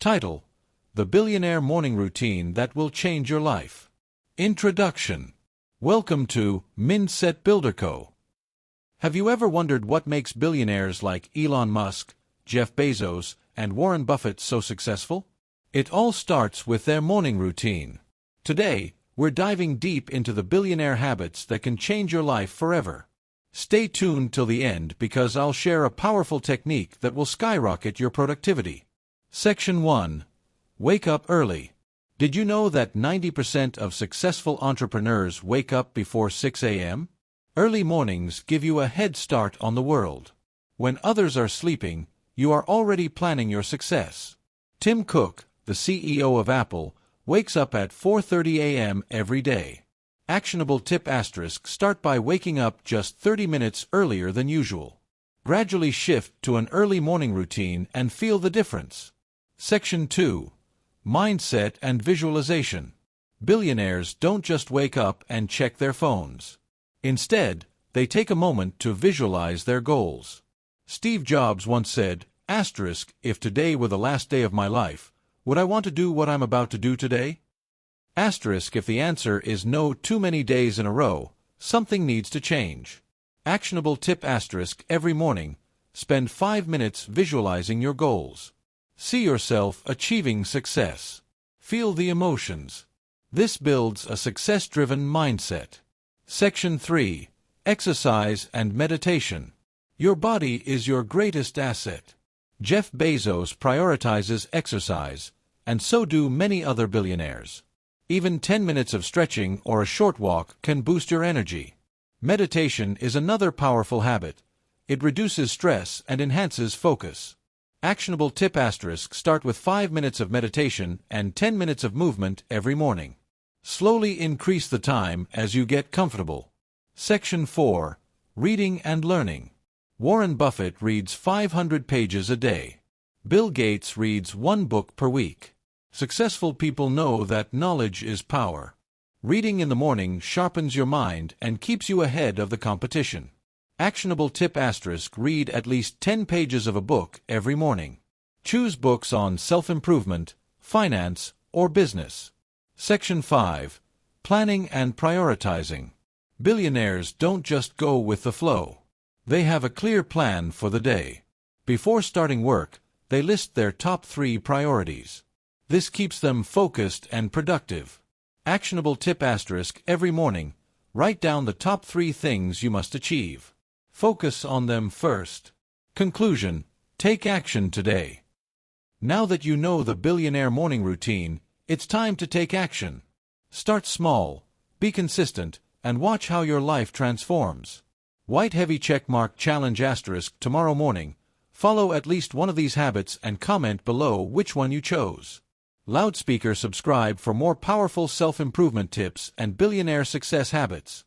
Title: The Billionaire Morning Routine That Will Change Your Life. Introduction. Welcome to Mindset Builder Co. Have you ever wondered what makes billionaires like Elon Musk, Jeff Bezos, and Warren Buffett so successful? It all starts with their morning routine. Today, we're diving deep into the billionaire habits that can change your life forever. Stay tuned till the end because I'll share a powerful technique that will skyrocket your productivity. Section 1. Wake up early. Did you know that 90% of successful entrepreneurs wake up before 6 a.m.? Early mornings give you a head start on the world. When others are sleeping, you are already planning your success. Tim Cook, the CEO of Apple, wakes up at 4:30 a.m. every day. Actionable tip: start by waking up just 30 minutes earlier than usual. Gradually shift to an early morning routine and feel the difference. Section 2. Mindset and Visualization. Billionaires don't just wake up and check their phones. Instead, they take a moment to visualize their goals. Steve Jobs once said, "If today were the last day of my life, would I want to do what I'm about to do today?" If the answer is no too many days in a row, something needs to change. Actionable tip: every morning, spend 5 minutes visualizing your goals. See yourself achieving success. Feel the emotions. This builds a success-driven mindset. Section 3. Exercise and Meditation. Your body is your greatest asset. Jeff Bezos prioritizes exercise, and so do many other billionaires. Even 10 minutes of stretching or a short walk can boost your energy. Meditation is another powerful habit. It reduces stress and enhances focus. Actionable tip: start with 5 minutes of meditation and 10 minutes of movement every morning. Slowly increase the time as you get comfortable. Section 4. Reading and Learning. Warren Buffett reads 500 pages a day. Bill Gates reads 1 book per week. Successful people know that knowledge is power. Reading in the morning sharpens your mind and keeps you ahead of the competition. Actionable tip: read at least 10 pages of a book every morning. Choose books on self-improvement, finance, or business. Section 5. Planning and Prioritizing. Billionaires don't just go with the flow. They have a clear plan for the day. Before starting work, they list their top 3 priorities. This keeps them focused and productive. Actionable tip: every morning, write down the top 3 things you must achieve. Focus on them first. Conclusion: take action today. Now that you know the billionaire morning routine, it's time to take action. Start small, be consistent, and watch how your life transforms. White heavy checkmark challenge: tomorrow morning, follow at least one of these habits and comment below which one you chose. Loudspeaker: subscribe for more powerful self-improvement tips and billionaire success habits.